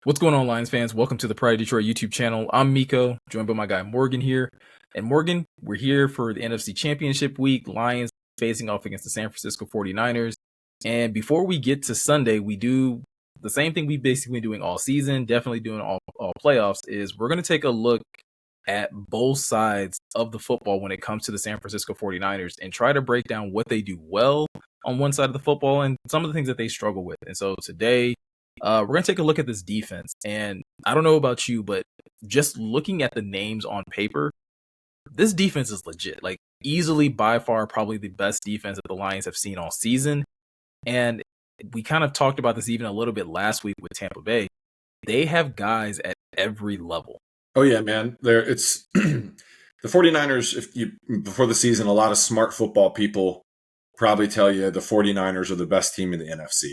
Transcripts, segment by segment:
What's going on, Lions fans? Welcome to the Pride of Detroit YouTube channel. I'm Meko, joined by my guy Morgan here. And Morgan, we're here for the NFC Championship week. Lions facing off against the San Francisco 49ers. And before we get to Sunday, we do the same thing we've basically been doing all season, definitely doing all playoffs, is we're going to take a look at both sides of the football when it comes to the San Francisco 49ers and try to break down what they do well on one side of the football and some of the things that they struggle with. And so today, we're going to take a look at this defense. And I don't know about you, but just looking at the names on paper, this defense is legit. Like, easily by far, probably the best defense that the Lions have seen all season. And we kind of talked about this even a little bit last week with Tampa Bay. They have guys at every level. Oh yeah, man. It's the 49ers, before the season, a lot of smart football people probably tell you the 49ers are the best team in the NFC.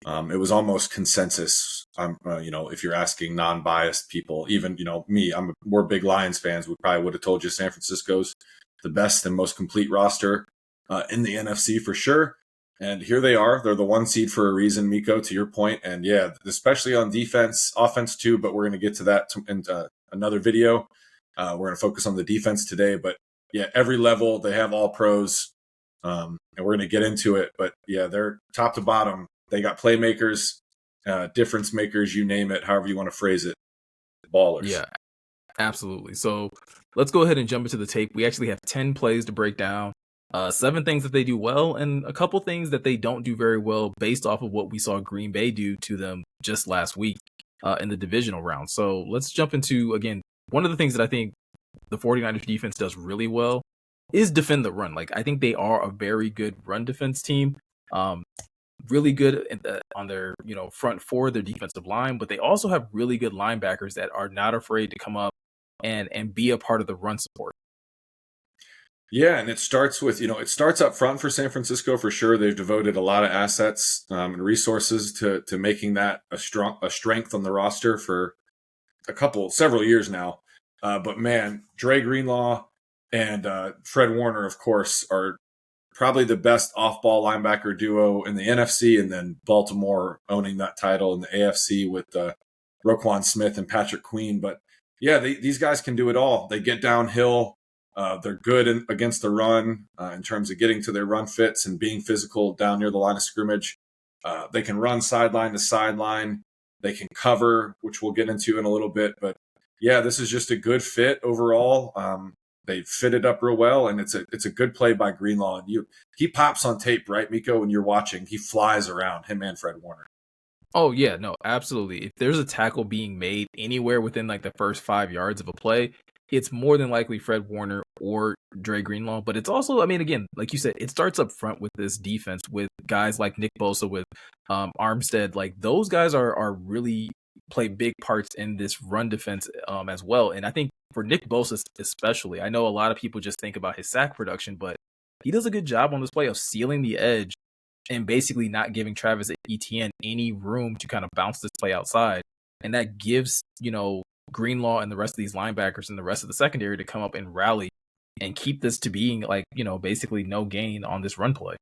It was almost consensus. If you're asking non-biased people, even me, we're big Lions fans. We probably would have told you San Francisco's the best and most complete roster in the NFC for sure. And here they are. They're the one seed for a reason, Meko, to your point. And yeah, especially on defense, offense too. But we're going to get to that in another video. We're going to focus on the defense today. But yeah, every level they have all pros, and we're going to get into it. But yeah, they're top to bottom. They got playmakers, difference makers, you name it, however you want to phrase it. Ballers. Yeah, absolutely. So let's go ahead and jump into the tape. We actually have 10 plays to break down, 7 things that they do well, and a couple things that they don't do very well based off of what we saw Green Bay do to them just last week in the divisional round. So let's jump into, again, one of the things that I think the 49ers defense does really well is defend the run. Like, I think they are a very good run defense team. Really good on their front four, their defensive line, but they also have really good linebackers that are not afraid to come up and be a part of the run support. Yeah, and it starts with it starts up front for San Francisco for sure. They've devoted a lot of assets and resources to making that a strength on the roster for several years now. But man, Dre Greenlaw and Fred Warner, of course, are probably the best off-ball linebacker duo in the NFC, and then Baltimore owning that title in the AFC with Roquan Smith and Patrick Queen. But yeah, these guys can do it all. They get downhill. They're good against the run in terms of getting to their run fits and being physical down near the line of scrimmage. They can run sideline to sideline. They can cover, which we'll get into in a little bit. But yeah, this is just a good fit overall. They fit it up real well, and it's a good play by Greenlaw. And he pops on tape, right, Meko? When you're watching, he flies around, him and Fred Warner. Oh yeah, no, absolutely. If there's a tackle being made anywhere within like the first 5 yards of a play, it's more than likely Fred Warner or Dre Greenlaw. But it's also, I mean, again, like you said, it starts up front with this defense with guys like Nick Bosa, with Armstead. Like, those guys are really play big parts in this run defense as well. And I think for Nick Bosa especially, I know a lot of people just think about his sack production, but he does a good job on this play of sealing the edge and basically not giving Travis Etienne any room to kind of bounce this play outside. And that gives, Greenlaw and the rest of these linebackers and the rest of the secondary to come up and rally and keep this to being like, basically no gain on this run play.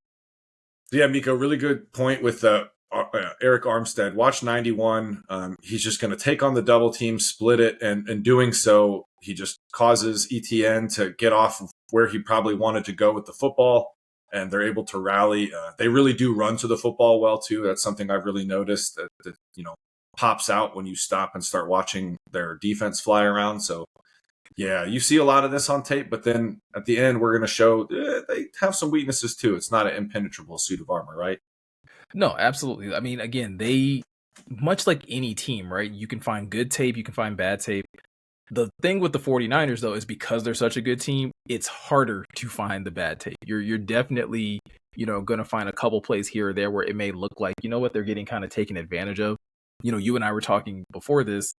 Yeah, Meko, really good point with Eric Armstead. Watch 91. He's just going to take on the double team, split it, and doing so, he just causes Etienne to get off of where he probably wanted to go with the football, and they're able to rally. They really do run to the football well, too. That's something I've really noticed that pops out when you stop and start watching their defense fly around. So, yeah, you see a lot of this on tape, but then at the end, we're going to show they have some weaknesses, too. It's not an impenetrable suit of armor, right? No, absolutely. I mean, again, they, much like any team, right? You can find good tape, you can find bad tape. The thing with the 49ers, though, is because they're such a good team, it's harder to find the bad tape. You're definitely, going to find a couple plays here or there where it may look like, they're getting kind of taken advantage of. You and I were talking before this.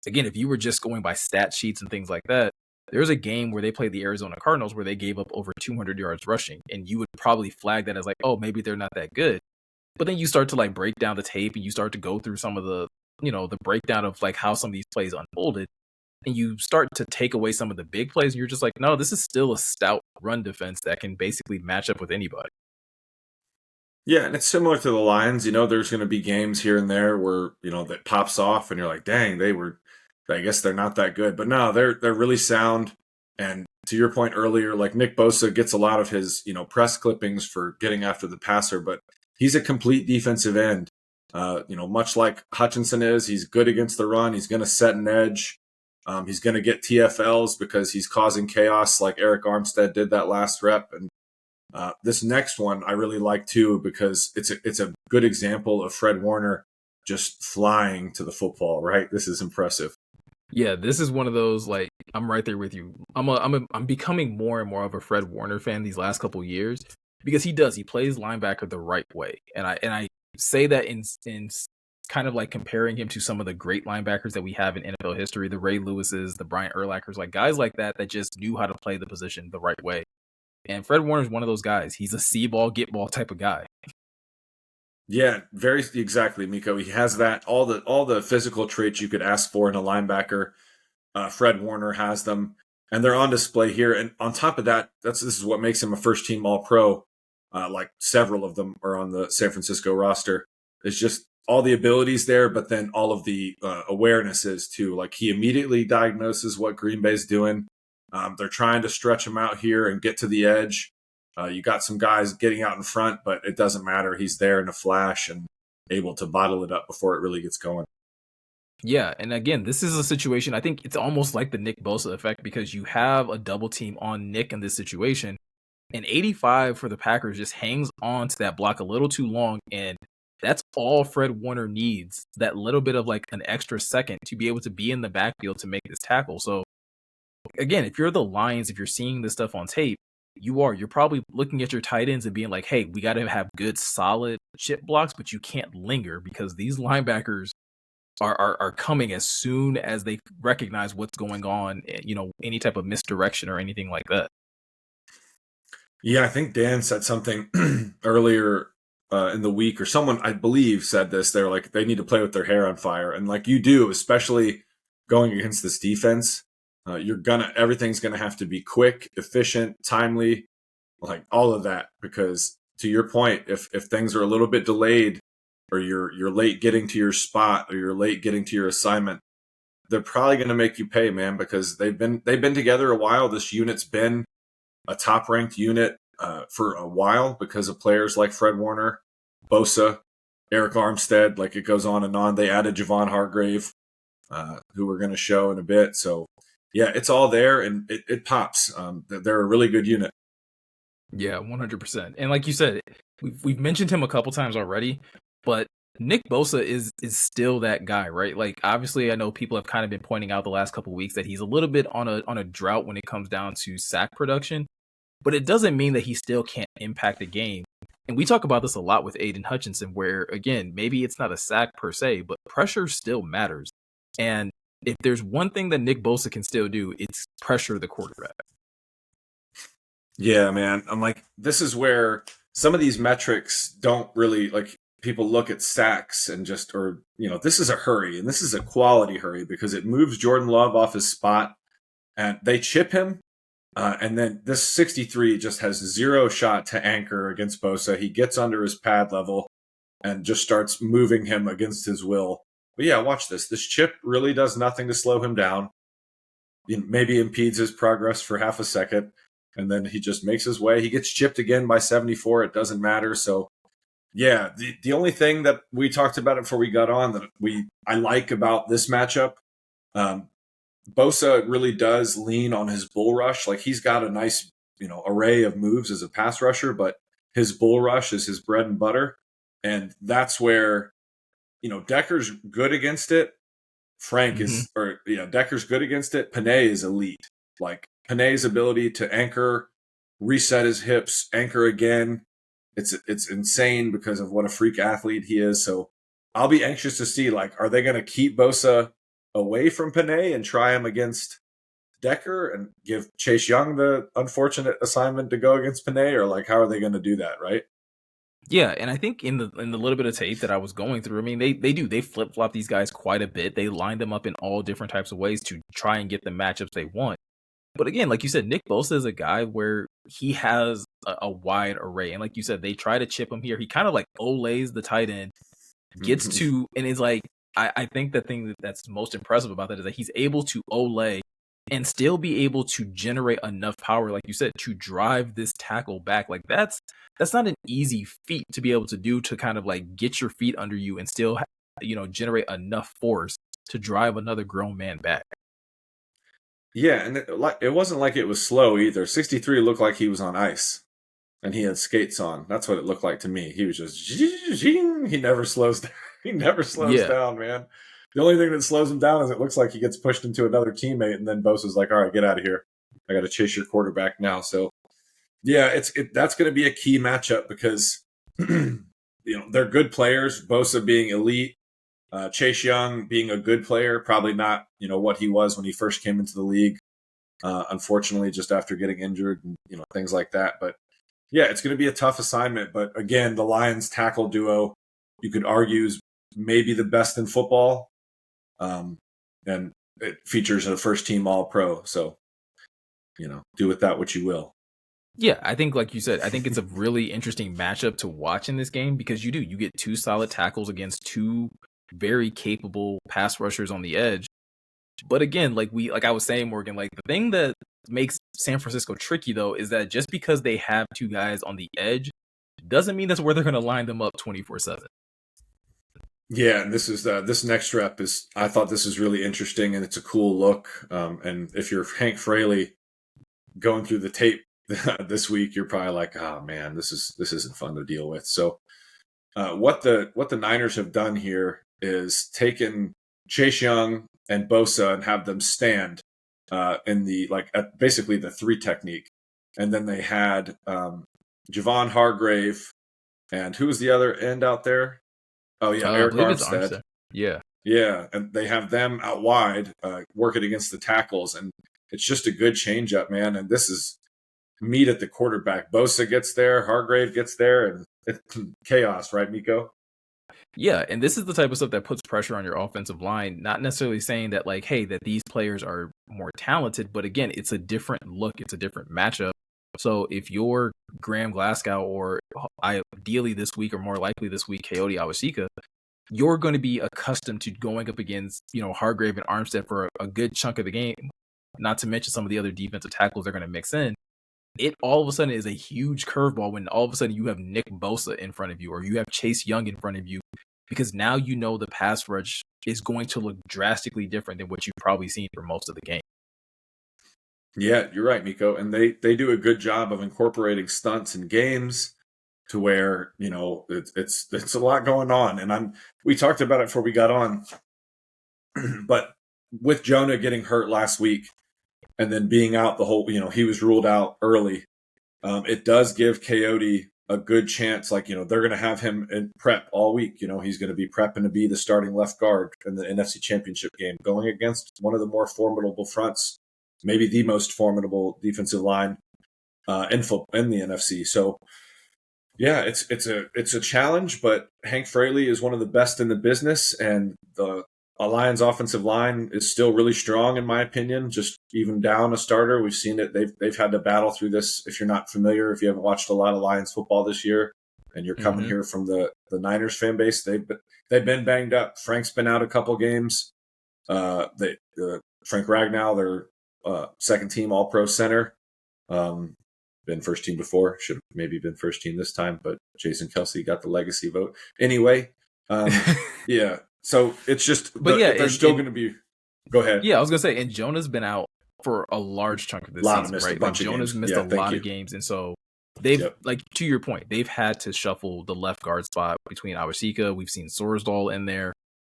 Again, if you were just going by stat sheets and things like that, there's a game where they played the Arizona Cardinals where they gave up over 200 yards rushing, and you would probably flag that as like, oh, maybe they're not that good. But then you start to like break down the tape and you start to go through some of the, the breakdown of like how some of these plays unfolded, and you start to take away some of the big plays, and you're just like, no, this is still a stout run defense that can basically match up with anybody. Yeah, and it's similar to the Lions. There's going to be games here and there where that pops off, and you're like, "Dang, they were." I guess they're not that good, but no, they're really sound. And to your point earlier, like Nick Bosa gets a lot of his press clippings for getting after the passer, but he's a complete defensive end. Much like Hutchinson is, he's good against the run. He's going to set an edge. He's going to get TFLs because he's causing chaos, like Eric Armstead did that last rep, and this next one I really like too because it's a good example of Fred Warner just flying to the football. Right, this is impressive. Yeah, this is one of those, like, I'm right there with you. I'm becoming more and more of a Fred Warner fan these last couple years because he plays linebacker the right way, and I say that in kind of like comparing him to some of the great linebackers that we have in NFL history, the Ray Lewises, the Brian Urlachers, like guys like that just knew how to play the position the right way. And Fred Warner is one of those guys. He's a see ball, get ball type of guy. Yeah, very exactly, Miko. He has that all the physical traits you could ask for in a linebacker. Fred Warner has them, and they're on display here. And on top of that, this is what makes him a first team All Pro. Like several of them are on the San Francisco roster. It's just all the abilities there, but then all of the awarenesses too. Like he immediately diagnoses what Green Bay's doing. They're trying to stretch him out here and get to the edge. You got some guys getting out in front, but it doesn't matter. He's there in a flash and able to bottle it up before it really gets going. Yeah, and again, this is a situation, I think it's almost like the Nick Bosa effect because you have a double team on Nick in this situation, and 85 for the Packers just hangs on to that block a little too long, and that's all Fred Warner needs, that little bit of like an extra second to be able to be in the backfield to make this tackle. So again, if you're the Lions, if you're seeing this stuff on tape, you're probably looking at your tight ends and being like, hey, we got to have good, solid chip blocks, but you can't linger because these linebackers are coming as soon as they recognize what's going on, any type of misdirection or anything like that. Yeah, I think Dan said something earlier in the week, or someone I believe said this. They're like, they need to play with their hair on fire, and like you do, especially going against this defense. Everything's gonna have to be quick, efficient, timely, like all of that. Because to your point, if things are a little bit delayed, or you're late getting to your spot, or you're late getting to your assignment, they're probably gonna make you pay, man. Because they've been together a while. This unit's been a top ranked unit for a while because of players like Fred Warner, Bosa, Eric Armstead. Like it goes on and on. They added Javon Hargrave, who we're going to show in a bit. So yeah, it's all there and it pops. They're a really good unit. Yeah, 100%. And like you said, we've mentioned him a couple times already, but Nick Bosa is still that guy, right? Like obviously, I know people have kind of been pointing out the last couple of weeks that he's a little bit on a drought when it comes down to sack production, but it doesn't mean that he still can't impact a game. And we talk about this a lot with Aiden Hutchinson, where again, maybe it's not a sack per se, but pressure still matters. And if there's one thing that Nick Bosa can still do, it's pressure the quarterback. Yeah, man. I'm like, this is where some of these metrics don't really like people look at sacks and just, or, this is a hurry and this is a quality hurry because it moves Jordan Love off his spot and they chip him. And then this 63 just has zero shot to anchor against Bosa. He gets under his pad level and just starts moving him against his will. But yeah, watch this. This chip really does nothing to slow him down. It maybe impedes his progress for half a second. And then he just makes his way. He gets chipped again by 74. It doesn't matter. So yeah, the only thing that we talked about it before we got on that I like about this matchup, Bosa really does lean on his bull rush. Like he's got a nice, array of moves as a pass rusher, but his bull rush is his bread and butter. And that's where, Decker's good against it. Decker's good against it. Panay is elite. Like Panay's ability to anchor, reset his hips, anchor again. It's insane because of what a freak athlete he is. So I'll be anxious to see, like, are they going to keep Bosa away from Panay and try him against Decker and give Chase Young the unfortunate assignment to go against Panay, or like how are they going to do that, right? Yeah, and I think in the little bit of tape that I was going through, I mean, they flip flop these guys quite a bit. They line them up in all different types of ways to try and get the matchups they want. But again, like you said, Nick Bosa is a guy where he has a wide array. And like you said, they try to chip him here. He kind of like olays the tight end, gets to, and it's like, I think the thing that's most impressive about that is that he's able to olay and still be able to generate enough power, like you said, to drive this tackle back. Like that's not an easy feat to be able to do, to kind of like get your feet under you and still, generate enough force to drive another grown man back. Yeah, and it wasn't like it was slow either. 63 looked like he was on ice, and he had skates on. That's what it looked like to me. He was just he never slows down. He never slows down, man. The only thing that slows him down is it looks like he gets pushed into another teammate, and then Bosa's like, "All right, get out of here. I got to chase your quarterback now." So, yeah, that's going to be a key matchup because they're good players. Bosa being elite, Chase Young being a good player, probably not what he was when he first came into the league. Unfortunately, just after getting injured and things like that. But yeah, it's going to be a tough assignment. But again, the Lions tackle duo, you could argue, is maybe the best in football. And it features a first team All-Pro. So, do with that what you will. Yeah, I think, like you said, I think it's a really interesting matchup to watch in this game because you get two solid tackles against two very capable pass rushers on the edge. But again, like I was saying, Morgan, like the thing that makes San Francisco tricky though is that just because they have two guys on the edge doesn't mean that's where they're going to line them up 24/7. Yeah, and this is this next rep is, I thought this is really interesting and it's a cool look. And if you're Hank Fraley going through the tape this week, you're probably like, oh man, this isn't fun to deal with. So what the Niners have done here is taken Chase Young and Bosa and have them stand in the basically the 3 technique, and then they had Javon Hargrave and who was the other end out there? Oh yeah, Eric Armstead. Yeah, and they have them out wide working against the tackles, and it's just a good change up, man. And this is meat at the quarterback. Bosa gets there, Hargrave gets there, and it's chaos, right, Meko? Yeah, and this is the type of stuff that puts pressure on your offensive line, not necessarily saying that like, hey, that these players are more talented, but again, it's a different look, it's a different matchup. So if you're Graham Glasgow or ideally this week or more likely this week, Coyote Awashika, you're going to be accustomed to going up against, Hargrave and Armstead for a good chunk of the game, not to mention some of the other defensive tackles they're going to mix in. It all of a sudden is a huge curveball when all of a sudden you have Nick Bosa in front of you or you have Chase Young in front of you, because now the pass rush is going to look drastically different than what you've probably seen for most of the game. Yeah, you're right, Meko. And they do a good job of incorporating stunts in games to where, it's a lot going on. And we talked about it before we got on, but with Jonah getting hurt last week and then being out the whole, he was ruled out early. It does give Coyote a good chance. Like, they're going to have him in prep all week. He's going to be prepping to be the starting left guard in the NFC Championship game, going against one of the more formidable fronts, maybe the most formidable defensive line in the NFC. So, yeah, it's a challenge, but Hank Fraley is one of the best in the business, and the Lions offensive line is still really strong, in my opinion. Just even down a starter, we've seen it. They've had to battle through this. If you're not familiar, if you haven't watched a lot of Lions football this year, and you're coming here from the Niners fan base, they've been banged up. Frank's been out a couple games. Frank Ragnow, their second team All-Pro center, been first team before. Should have maybe been first team this time, but Jason Kelce got the legacy vote anyway. Yeah. So it's just, but they're still going to be. Go ahead. Yeah, I was going to say, and Jonah's been out for a large chunk of this season, right? Like Jonah's missed a lot of games, and so they've like, to your point, they've had to shuffle the left guard spot between Awashika. We've seen Sorsdal in there.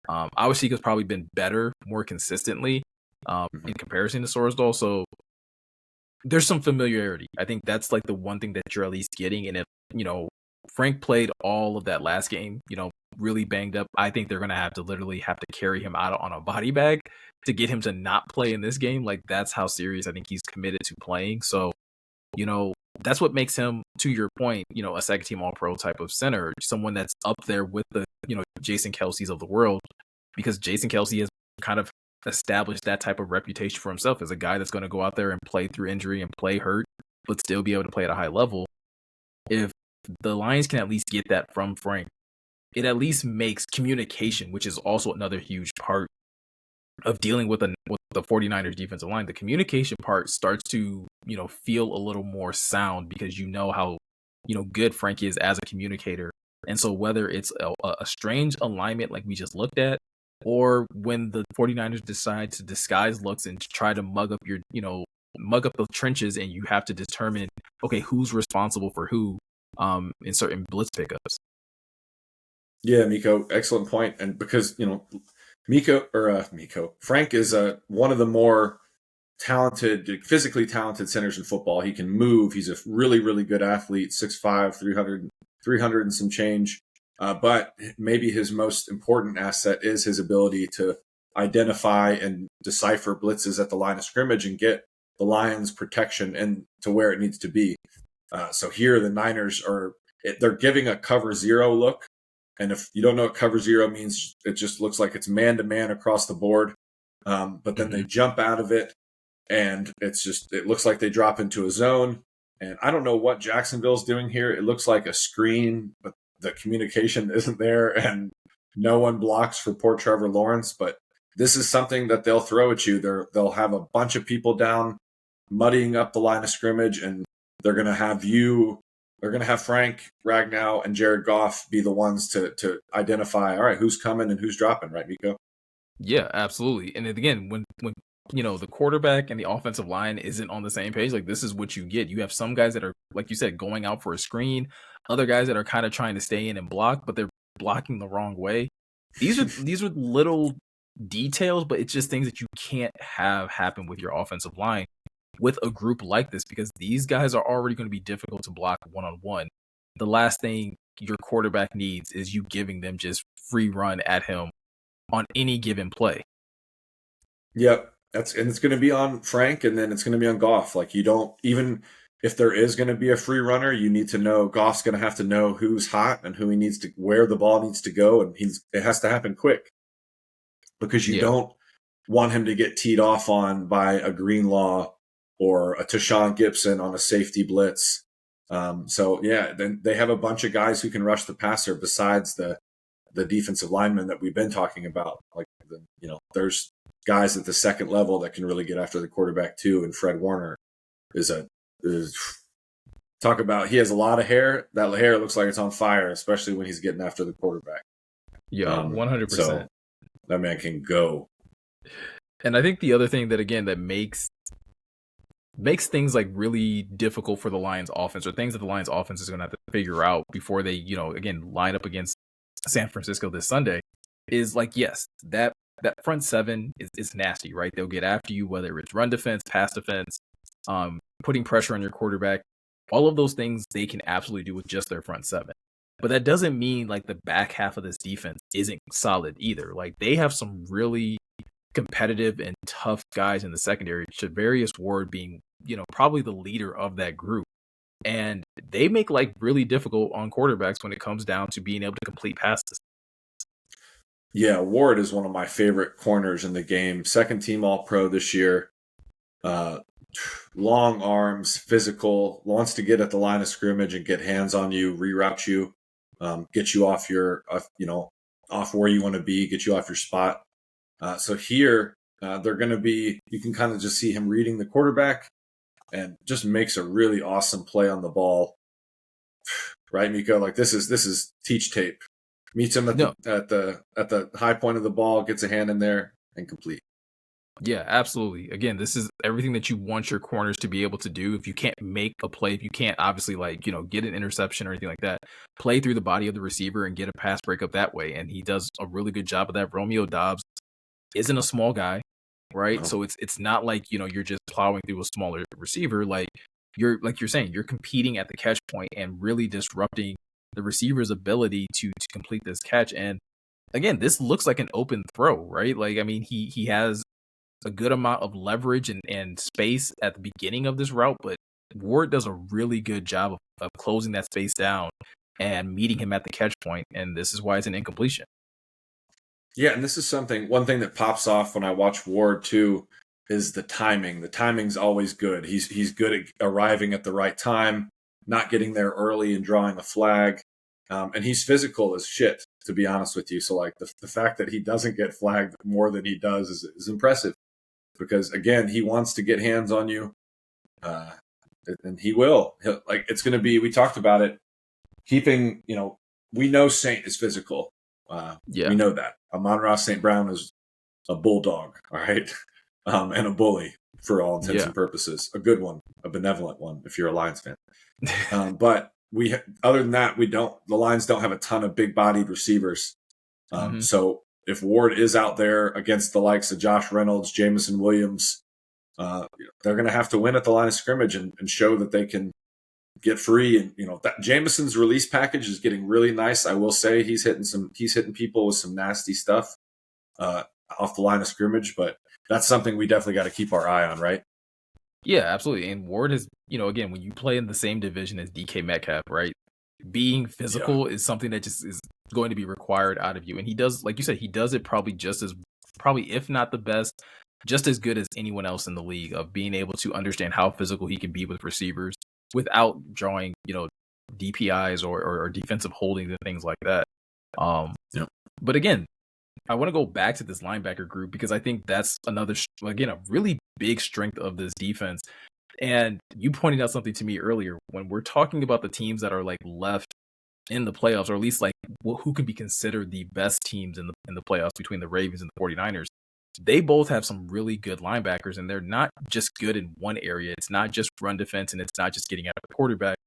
Awashika's probably been better, more consistently in comparison to Sorsdal. So there's some familiarity. I think that's like the one thing that you're at least getting. And if Frank played all of that last game, really banged up, I think they're going to literally have to carry him out on a body bag to get him to not play in this game. Like, that's how serious I think he's committed to playing. So, that's what makes him, to your point, a second team All-Pro type of center, someone that's up there with the, Jason Kelce's of the world, because Jason Kelce has kind of established that type of reputation for himself as a guy that's going to go out there and play through injury and play hurt but still be able to play at a high level. If the Lions can at least get that from Frank, it at least makes communication, which is also another huge part of dealing with the 49ers defensive line. The communication part starts to, feel a little more sound because you know how, good Frank is as a communicator. And so whether it's a strange alignment like we just looked at, or when the 49ers decide to disguise looks and try to mug up mug up the trenches, and you have to determine, okay, who's responsible for who in certain blitz pickups. Yeah, Meko, excellent point. And because, Frank is one of the more talented, physically talented centers in football. He can move. He's a really, really good athlete, 6'5", 300 and some change. But maybe his most important asset is his ability to identify and decipher blitzes at the line of scrimmage and get the Lions protection and to where it needs to be. So here the Niners they're giving a cover zero look. And if you don't know what cover zero means, it just looks like it's man-to-man across the board. But then they jump out of it, and it looks like they drop into a zone. And I don't know what Jacksonville's doing here. It looks like a screen, but the communication isn't there, and no one blocks for poor Trevor Lawrence. But this is something that they'll throw at you. They'll have a bunch of people down, muddying up the line of scrimmage, and they're going to have Frank Ragnow and Jared Goff be the ones to identify, all right, who's coming and who's dropping, right, Meko? Yeah, absolutely. And again, when the quarterback and the offensive line isn't on the same page, like, this is what you get. You have some guys that are, like you said, going out for a screen, other guys that are kind of trying to stay in and block, but they're blocking the wrong way. These are little details, but it's just things that you can't have happen with your offensive line with a group like this, because these guys are already going to be difficult to block one-on-one. The last thing your quarterback needs is you giving them just free run at him on any given play. Yep. And it's going to be on Frank, and then it's going to be on Goff. Like, you don't, even if there is going to be a free runner, you need to know, Goff's going to have to know who's hot and where the ball needs to go. And it has to happen quick, because you don't want him to get teed off on by a Greenlaw or a Tashawn Gibson on a safety blitz. Then they have a bunch of guys who can rush the passer besides the defensive linemen that we've been talking about. Like, there's guys at the second level that can really get after the quarterback too. And Fred Warner talk about, he has a lot of hair. That hair looks like it's on fire, especially when he's getting after the quarterback. Yeah, 100%. So that man can go. And I think the other thing that, again, that makes things like really difficult for the Lions offense, or things that the Lions offense is going to have to figure out before they, again, line up against San Francisco this Sunday, is like, yes, that front seven is nasty, right? They'll get after you, whether it's run defense, pass defense, putting pressure on your quarterback. All of those things they can absolutely do with just their front seven. But that doesn't mean like the back half of this defense isn't solid either. Like, they have some really competitive and tough guys in the secondary, Shavarius Ward being, probably the leader of that group. And they make life really difficult on quarterbacks when it comes down to being able to complete passes. Yeah, Ward is one of my favorite corners in the game. Second team All-Pro this year. Long arms, physical, wants to get at the line of scrimmage and get hands on you, reroute you, get you off off where you want to be, get you off your spot. So here, they're going to be, you can kind of just see him reading the quarterback and just makes a really awesome play on the ball. Right, Meko? Like, this is teach tape. Meets him at the high point of the ball, gets a hand in there, and complete. Yeah, absolutely. Again, this is everything that you want your corners to be able to do. If you can't make a play, if you can't obviously get an interception or anything like that, play through the body of the receiver and get a pass breakup that way. And he does a really good job of that. Romeo Doubs isn't a small guy, right? No. So it's not like, you're just plowing through a smaller receiver. Like you're saying, you're competing at the catch point and really disrupting the receiver's ability to complete this catch. And again, this looks like an open throw, right? Like, I mean, he has a good amount of leverage and space at the beginning of this route, but Ward does a really good job of closing that space down and meeting him at the catch point, and this is why it's an incompletion. Yeah, and this is one thing that pops off when I watch Ward too, is the timing. The timing's always good. He's good at arriving at the right time, not getting there early and drawing a flag. And he's physical as shit, to be honest with you. So like the fact that he doesn't get flagged more than he does is impressive, because again, he wants to get hands on you. And he will. Like, it's going to be, we talked about it, keeping, we know Saint is physical. We know that. Amon-Ra St. Brown is a bulldog, all right? And a bully for all intents and purposes. A good one, a benevolent one, if you're a Lions fan. But other than that, the Lions don't have a ton of big-bodied receivers. So if Ward is out there against the likes of Josh Reynolds, Jameson Williams, they're going to have to win at the line of scrimmage and show that they can get free. And that Jameson's release package is getting really nice. I will say he's hitting people with some nasty stuff off the line of scrimmage, but that's something we definitely got to keep our eye on, right? Yeah, absolutely. And Ward is, again, when you play in the same division as DK Metcalf, right? Being physical is something that just is going to be required out of you. And he does, like you said, he does it probably if not the best, just as good as anyone else in the league, of being able to understand how physical he can be with receivers without drawing, DPIs or defensive holdings and things like that. But again, I want to go back to this linebacker group, because I think that's another, again, a really big strength of this defense. And you pointed out something to me earlier when we're talking about the teams that are like left in the playoffs, or at least like who could be considered the best teams in the playoffs between the Ravens and the 49ers. They both have some really good linebackers, and they're not just good in one area. It's not just run defense, and it's not just getting out of the quarterback.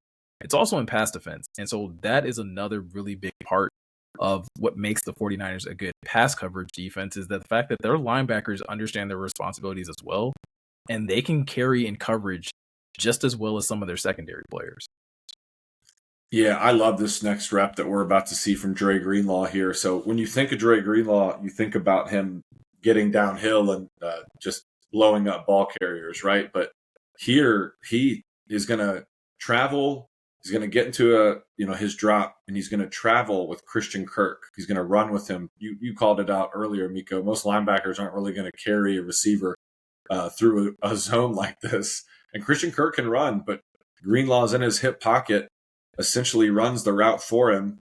It's also in pass defense. And so that is another really big part of what makes the 49ers a good pass coverage defense, is that the fact that their linebackers understand their responsibilities as well, and they can carry in coverage just as well as some of their secondary players. Yeah, I love this next rep that we're about to see from Dre Greenlaw here. So when you think of Dre Greenlaw, you think about him getting downhill and just blowing up ball carriers, right? But here he is going to travel. He's going to get into his drop, and he's going to travel with Christian Kirk. He's going to run with him. You called it out earlier, Meko. Most linebackers aren't really going to carry a receiver through a zone like this. And Christian Kirk can run, but Greenlaw's in his hip pocket, essentially runs the route for him.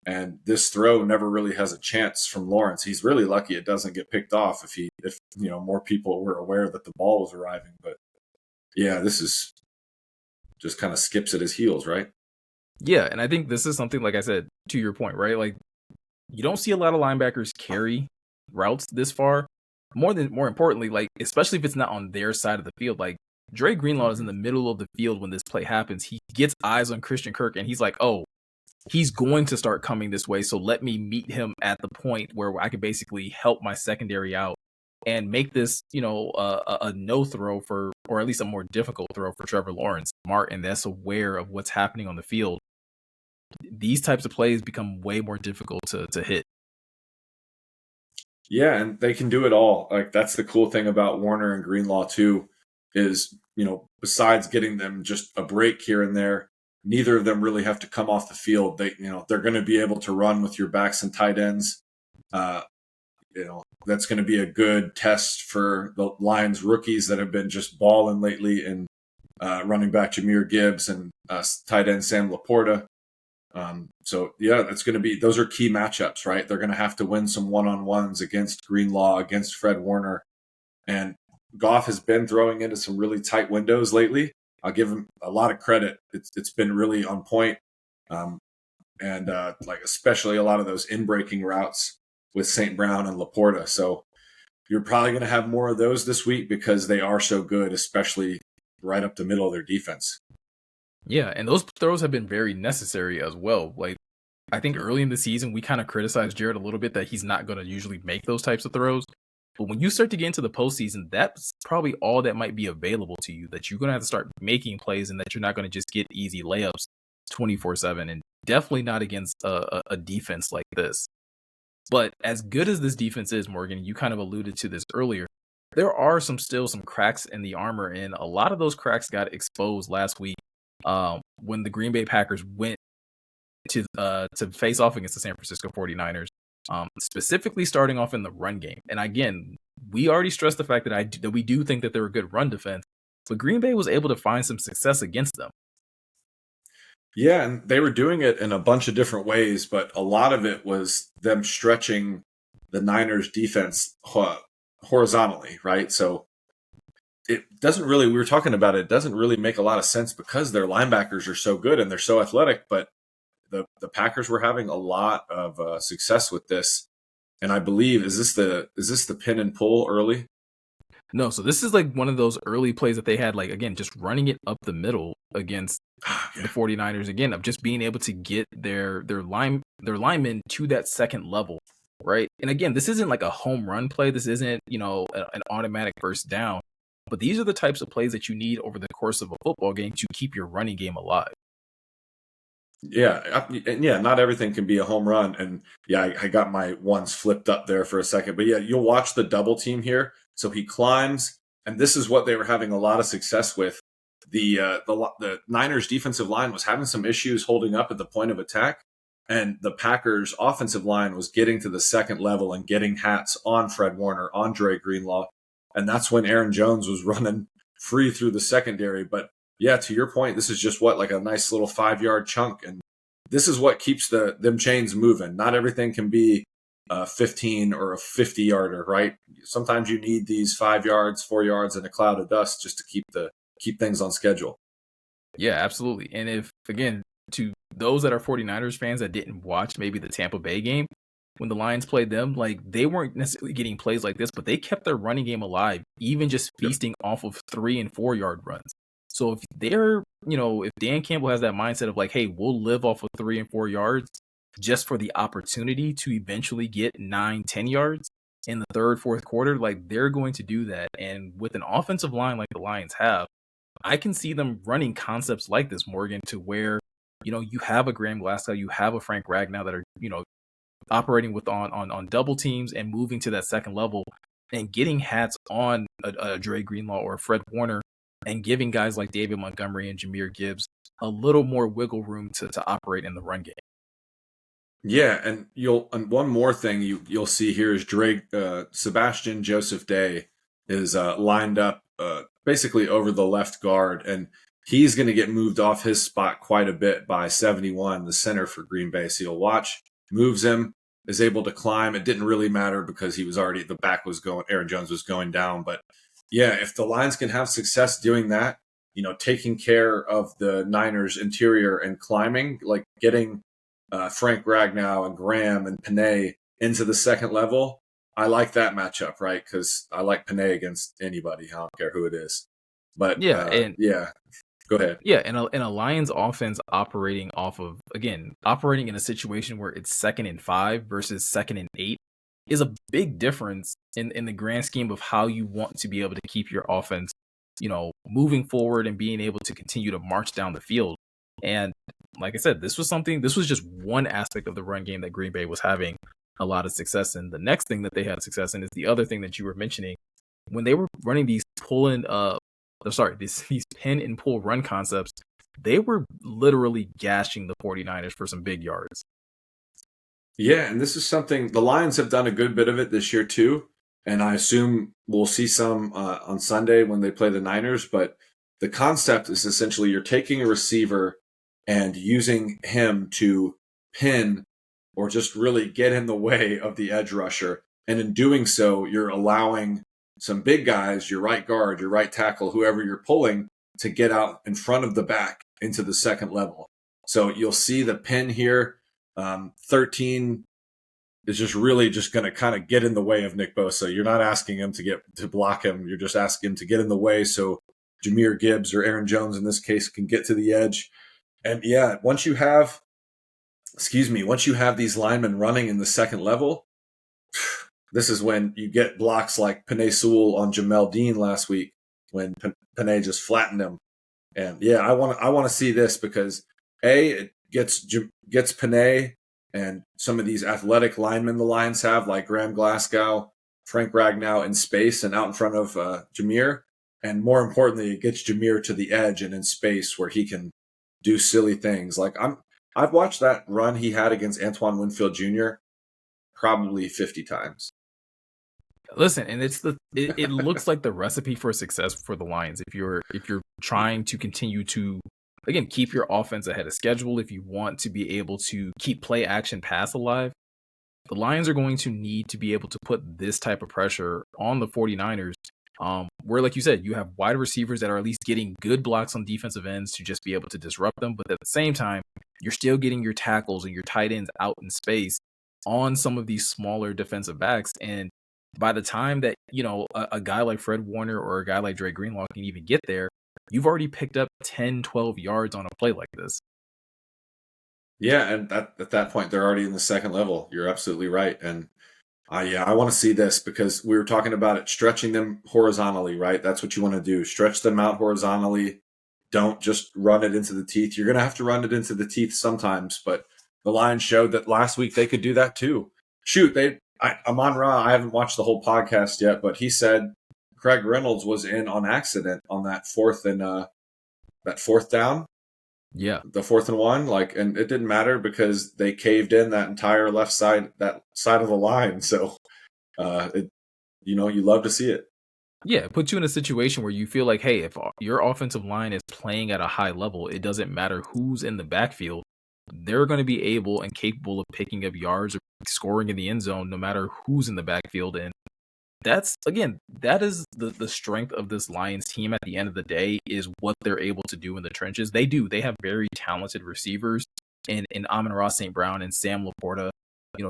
And this throw never really has a chance from Lawrence. He's really lucky it doesn't get picked off if more people were aware that the ball was arriving. But yeah, this is just kind of skips at his heels, right? Yeah, and I think this is something, like I said, to your point, right? Like, you don't see a lot of linebackers carry routes this far. More importantly, like, especially if it's not on their side of the field, like Dre Greenlaw is in the middle of the field when this play happens. He gets eyes on Christian Kirk, and he's like, oh, he's going to start coming this way, so let me meet him at the point where I can basically help my secondary out and make this, a no throw for, or at least a more difficult throw for Trevor Lawrence. Martin, that's aware of what's happening on the field. These types of plays become way more difficult to hit. Yeah, and they can do it all. Like, that's the cool thing about Warner and Greenlaw too, is, besides getting them just a break here and there, neither of them really have to come off the field. They're going to be able to run with your backs and tight ends. That's going to be a good test for the Lions rookies that have been just balling lately, in running back Jahmyr Gibbs and tight end Sam Laporta. So yeah, those are key matchups, right? They're going to have to win some one-on-ones against Greenlaw, against Fred Warner. And Goff has been throwing into some really tight windows lately. I'll give him a lot of credit. It's been really on point. Especially a lot of those in-breaking routes with St. Brown and Laporta. So you're probably going to have more of those this week, because they are so good, especially right up the middle of their defense. Yeah, and those throws have been very necessary as well. Like, I think early in the season, we kind of criticized Jared a little bit that he's not going to usually make those types of throws. But when you start to get into the postseason, that's probably all that might be available to you, that you're going to have to start making plays, and that you're not going to just get easy layups 24/7, and definitely not against a defense like this. But as good as this defense is, Morgan, you kind of alluded to this earlier, there are still some cracks in the armor, and a lot of those cracks got exposed last week when the Green Bay Packers went to face off against the San Francisco 49ers, specifically starting off in the run game. And again, we already stressed the fact that we do think that they're a good run defense, but Green Bay was able to find some success against them. Yeah, and they were doing it in a bunch of different ways, but a lot of it was them stretching the Niners defense horizontally, right? So it doesn't really, we were talking about it doesn't really make a lot of sense because their linebackers are so good and they're so athletic, but the Packers were having a lot of success with this. And I believe, is this the pin and pull early? No, so this is like one of those early plays that they had, like, again, just running it up the middle against the 49ers, again, of just being able to get their linemen to that second level, right? And again, this isn't like a home run play. This isn't, an automatic first down. But these are the types of plays that you need over the course of a football game to keep your running game alive. Yeah, and yeah, not everything can be a home run. And yeah, I got my ones flipped up there for a second. But yeah, you'll watch the double team here. So he climbs, and this is what they were having a lot of success with. The Niners defensive line was having some issues holding up at the point of attack, and the Packers offensive line was getting to the second level and getting hats on Fred Warner, on Dre Greenlaw, and that's when Aaron Jones was running free through the secondary. But yeah, to your point, this is just like a nice little 5-yard chunk, and this is what keeps them chains moving. Not everything can be 15 or a 50-yarder, right? Sometimes you need these 5 yards, 4 yards, and a cloud of dust just to keep things on schedule. Yeah, absolutely. And if, again, to those that are 49ers fans that didn't watch maybe the Tampa Bay game, when the Lions played them, like, they weren't necessarily getting plays like this, but they kept their running game alive, even just feasting off of 3 and 4 yard runs. So if if Dan Campbell has that mindset of like, hey, we'll live off of 3 and 4 yards just for the opportunity to eventually get 9, 10 yards in the third, fourth quarter, like, they're going to do that. And with an offensive line like the Lions have, I can see them running concepts like this, Morgan, to where, you have a Graham Glasgow, you have a Frank Ragnow that are, operating with on double teams and moving to that second level and getting hats on a Dre Greenlaw or a Fred Warner and giving guys like David Montgomery and Jahmyr Gibbs a little more wiggle room to operate in the run game. Yeah, and one more thing you'll see here is Sebastian Joseph Day is lined up basically over the left guard, and he's going to get moved off his spot quite a bit by 71, the center for Green Bay. So you'll watch, moves him, is able to climb. It didn't really matter because he was already, the back was going, Aaron Jones was going down. But yeah, if the Lions can have success doing that, taking care of the Niners interior and climbing, like getting Frank Ragnow and Graham and Panay into the second level, I like that matchup, right? Because I like Panay against anybody. I don't care who it is. But yeah, go ahead. Yeah, and a Lions offense operating in a situation where it's 2nd and 5 versus 2nd and 8 is a big difference in the grand scheme of how you want to be able to keep your offense, moving forward and being able to continue to march down the field. And like I said, this was just one aspect of the run game that Green Bay was having a lot of success in. The next thing that they had success in is the other thing that you were mentioning, when they were running these these pin and pull run concepts. They were literally gashing the 49ers for some big yards. Yeah, and this is something the Lions have done a good bit of it this year too, and I assume we'll see some on Sunday when they play the Niners. But the concept is essentially you're taking a receiver and using him to pin or just really get in the way of the edge rusher. And in doing so, you're allowing some big guys, your right guard, your right tackle, whoever you're pulling, to get out in front of the back into the second level. So you'll see the pin here. 13 is just really just going to kind of get in the way of Nick Bosa. You're not asking him to block him. You're just asking him to get in the way so Jahmyr Gibbs or Aaron Jones in this case can get to the edge. And yeah, once you have these linemen running in the second level, this is when you get blocks like Penei Sewell on Jamel Dean last week when Penei just flattened him. And yeah, I want to see this because it gets Penei and some of these athletic linemen the Lions have, like Graham Glasgow, Frank Ragnow, in space and out in front of Jahmyr. And more importantly, it gets Jahmyr to the edge and in space where he can do silly things. Like I've watched that run he had against Antoine Winfield Jr. probably 50 times. Listen, and it looks like the recipe for success for the Lions. If you're trying to continue to again keep your offense ahead of schedule, if you want to be able to keep play action pass alive, the Lions are going to need to be able to put this type of pressure on the 49ers. Where, like you said, you have wide receivers that are at least getting good blocks on defensive ends to just be able to disrupt them. But at the same time, you're still getting your tackles and your tight ends out in space on some of these smaller defensive backs. And by the time that, a guy like Fred Warner or a guy like Dre Greenlaw can even get there, you've already picked up 10, 12 yards on a play like this. Yeah, and at that point, they're already in the second level. You're absolutely right. And I want to see this because we were talking about it, stretching them horizontally, right? That's what you want to do. Stretch them out horizontally. Don't just run it into the teeth. You're going to have to run it into the teeth sometimes, but the Lions showed that last week they could do that too. Shoot, Amon-Ra, I haven't watched the whole podcast yet, but he said Craig Reynolds was in on accident on that fourth down. Yeah. The 4th and 1, and it didn't matter because they caved in that entire left side, that side of the line. So, you love to see it. Yeah, it puts you in a situation where you feel like, hey, if your offensive line is playing at a high level, it doesn't matter who's in the backfield. They're going to be able and capable of picking up yards or scoring in the end zone, no matter who's in the backfield. And that is the strength of this Lions team at the end of the day, is what they're able to do in the trenches. They have very talented receivers in Amon-Ra St. Brown and Sam Laporta.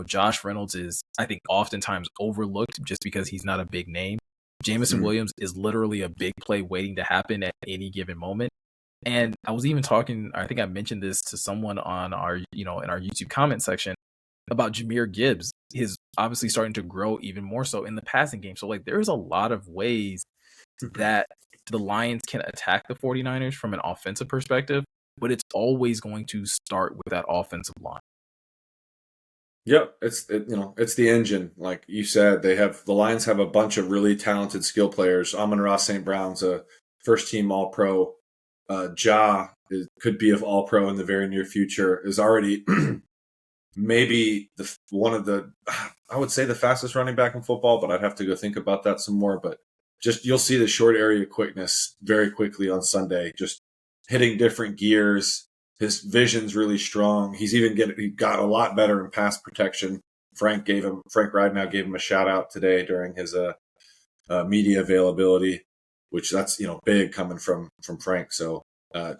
Josh Reynolds is, I think, oftentimes overlooked just because he's not a big name. Jameson Williams is literally a big play waiting to happen at any given moment. And I was even talking, I think I mentioned this to someone on our, in our YouTube comment section about Jahmyr Gibbs. He's obviously starting to grow even more so in the passing game. So there's a lot of ways that the Lions can attack the 49ers from an offensive perspective, but it's always going to start with that offensive line. Yep, it's the engine. Like you said, the Lions have a bunch of really talented skill players. Amon-Ra St. Brown's a first-team All-Pro. Could be of All-Pro in the very near future. Is already maybe I would say the fastest running back in football, but I'd have to go think about that some more. But just you'll see the short area quickness very quickly on Sunday, just hitting different gears. His vision's really strong. He got a lot better in pass protection. Frank Ridenhour gave him a shout out today during his media availability, which that's big coming from Frank. So I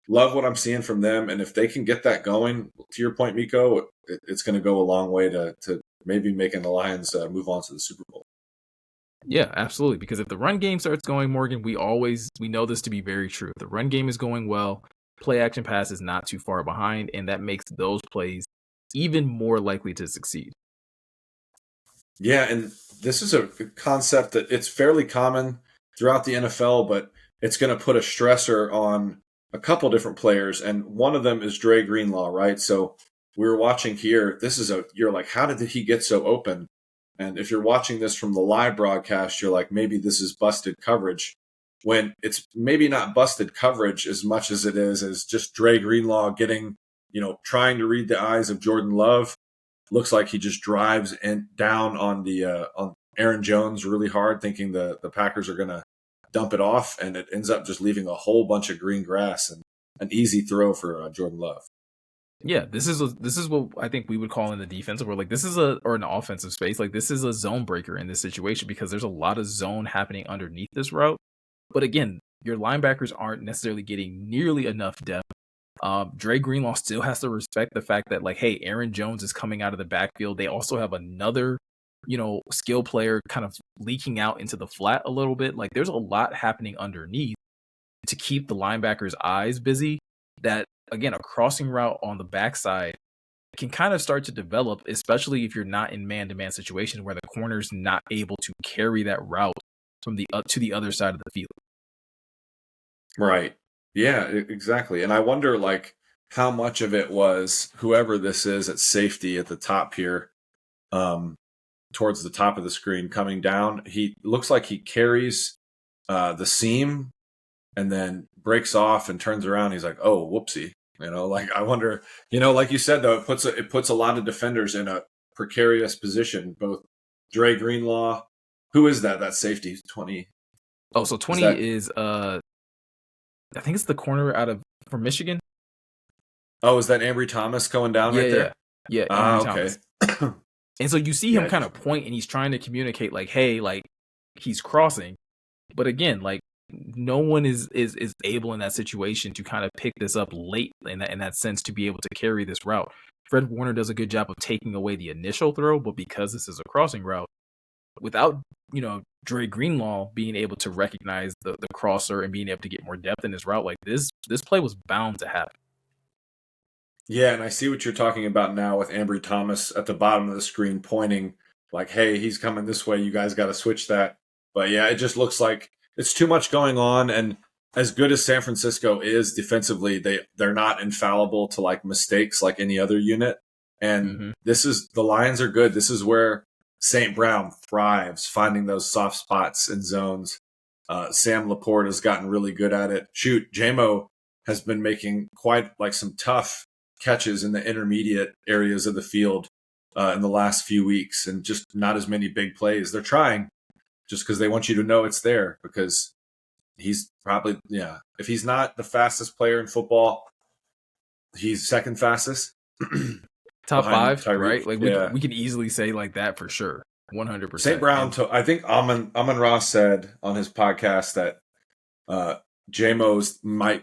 love what I'm seeing from them, and if they can get that going, to your point, Meko, it's going to go a long way to maybe making the Lions move on to the Super Bowl. Yeah, absolutely. Because if the run game starts going, Morgan, we know this to be very true. If the run game is going well, play action pass is not too far behind, and that makes those plays even more likely to succeed. Yeah, and this is a concept that it's fairly common throughout the NFL, but it's going to put a stressor on a couple different players, and one of them is Dre Greenlaw, right? So we were watching here. You're like, how did he get so open? And if you're watching this from the live broadcast, you're like, maybe this is busted coverage. When it's maybe not busted coverage as much as it is just Dre Greenlaw getting, trying to read the eyes of Jordan Love. Looks like he just drives down on on Aaron Jones really hard, thinking the Packers are going to dump it off, and it ends up just leaving a whole bunch of green grass and an easy throw for Jordan Love. Yeah, this is what I think we would call in the defensive, or or an offensive space. This is a zone breaker in this situation because there's a lot of zone happening underneath this route. But again, your linebackers aren't necessarily getting nearly enough depth. Dre Greenlaw still has to respect the fact that, hey, Aaron Jones is coming out of the backfield. They also have another, skill player kind of leaking out into the flat a little bit. There's a lot happening underneath to keep the linebackers' eyes busy that, again, a crossing route on the backside can kind of start to develop, especially if you're not in man-to-man situations where the corner's not able to carry that route from to the other side of the field. Right. Yeah, exactly. And I wonder, how much of it was whoever this is at safety at the top here, towards the top of the screen coming down. He looks like he carries the seam and then breaks off and turns around. He's like, oh, whoopsie. I wonder, like you said, though, it puts a lot of defenders in a precarious position, both Dre Greenlaw Who is that? That safety 20. Oh, so 20 is I think it's the corner from Michigan. Oh, is that Ambry Thomas going down right there? Yeah, Ambry okay. Thomas. And so you see him kind of point, and he's trying to communicate like, hey, like he's crossing. But again, like no one is able in that situation to kind of pick this up late in that sense to be able to carry this route. Fred Warner does a good job of taking away the initial throw, but because this is a crossing route, without Dre Greenlaw being able to recognize the crosser and being able to get more depth in his route, like this play was bound to happen. Yeah, and I see what you're talking about now with Ambry Thomas at the bottom of the screen pointing like, hey, he's coming this way. You guys got to switch that. But yeah, it just looks like it's too much going on. And as good as San Francisco is defensively, they're not infallible to like mistakes like any other unit. And the Lions are good. This is where St. Brown thrives, finding those soft spots and zones. Sam Laporte has gotten really good at it. Shoot, JMO has been making quite like some tough catches in the intermediate areas of the field in the last few weeks, and just not as many big plays. They're trying just because they want you to know it's there, because he's probably, if he's not the fastest player in football, he's second fastest. Top 5, right? Like we could easily say like that for sure. 100%. St. Brown, I think Amon-Ra said on his podcast that JMO's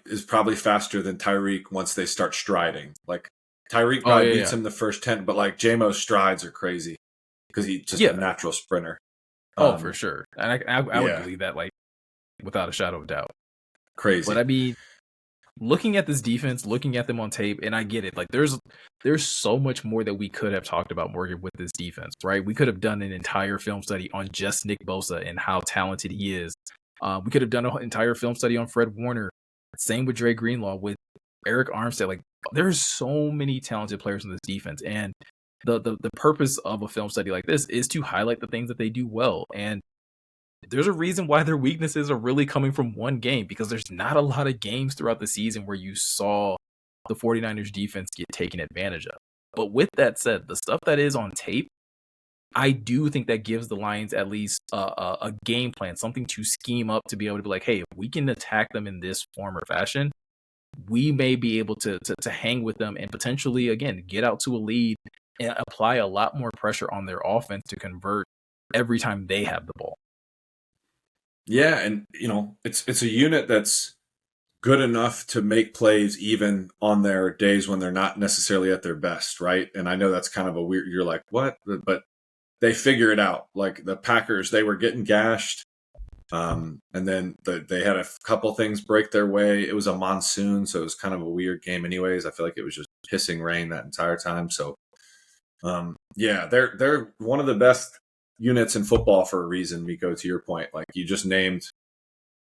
is probably faster than Tyreek once they start striding. Like Tyreek probably beats him the first 10, but like JMO's strides are crazy because he's just a natural sprinter. For sure. And I would believe that like without a shadow of doubt. Crazy. But I mean, looking at this defense, looking at them on tape, and I get it. Like there's so much more that we could have talked about, Morgan, with this defense, right? We could have done an entire film study on just Nick Bosa and how talented he is. We could have done an entire film study on Fred Warner. Same with Dre Greenlaw, with Eric Armstead. Like there's so many talented players in this defense, and the purpose of a film study like this is to highlight the things that they do well. And there's a reason why their weaknesses are really coming from one game, because there's not a lot of games throughout the season where you saw the 49ers defense get taken advantage of. But with that said, the stuff that is on tape, I do think that gives the Lions at least a game plan, something to scheme up to be able to be like, hey, if we can attack them in this form or fashion, we may be able to hang with them and potentially, again, get out to a lead and apply a lot more pressure on their offense to convert every time they have the ball. Yeah, and it's a unit that's good enough to make plays even on their days when they're not necessarily at their best, right? And I know that's kind of a weird, you're like, what? But they figure it out. Like the Packers, they were getting gashed. And then they had a couple things break their way. It was a monsoon, so it was kind of a weird game anyways. I feel like it was just pissing rain that entire time. So, they're one of the best units in football for a reason, Meko, to your point. Like you just named,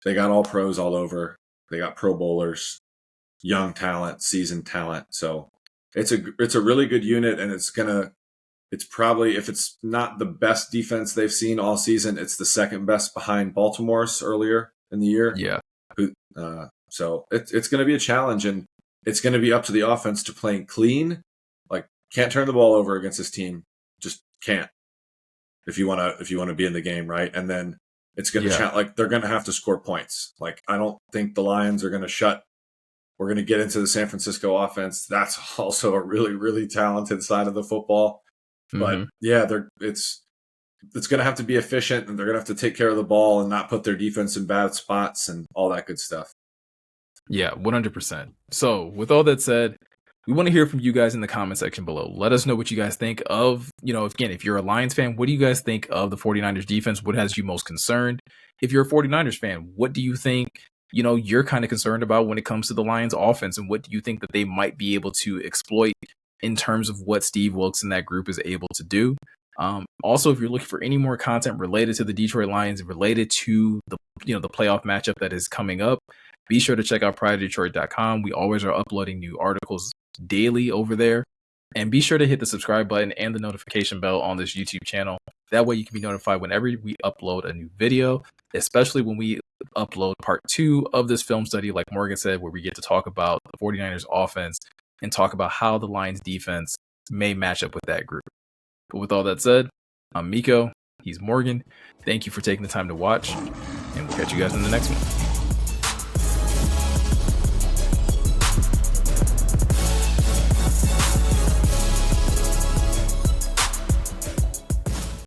they got all pros all over. They got pro bowlers, young talent, seasoned talent. So it's a really good unit, and it's probably, if it's not the best defense they've seen all season, it's the second best behind Baltimore's earlier in the year. Yeah. So it's going to be a challenge, and it's going to be up to the offense to play clean. Like can't turn the ball over against this team. Just can't. If you want to be in the game, right? And then it's going to like they're going to have to score points. Like I don't think the Lions are going to we're going to get into the San Francisco offense. That's also a really, really talented side of the football. But it's going to have to be efficient, and they're going to have to take care of the ball and not put their defense in bad spots and all that good stuff. Yeah, 100%. So with all that said, we want to hear from you guys in the comment section below. Let us know what you guys think of, again, if you're a Lions fan, what do you guys think of the 49ers defense? What has you most concerned? If you're a 49ers fan, what do you think, you're kind of concerned about when it comes to the Lions offense, and what do you think that they might be able to exploit in terms of what Steve Wilkes and that group is able to do? Also, if you're looking for any more content related to the Detroit Lions, related to the playoff matchup that is coming up, be sure to check out pridedetroit.com. We always are uploading new articles daily over there, and be sure to hit the subscribe button and the notification bell on this YouTube channel. That way you can be notified whenever we upload a new video, especially when we upload part 2 of this film study, like Morgan said, where we get to talk about the 49ers offense and talk about how the Lions defense may match up with that group. But with all that said, I'm Meko, He's Morgan. Thank you for taking the time to watch, and we'll catch you guys in the next one.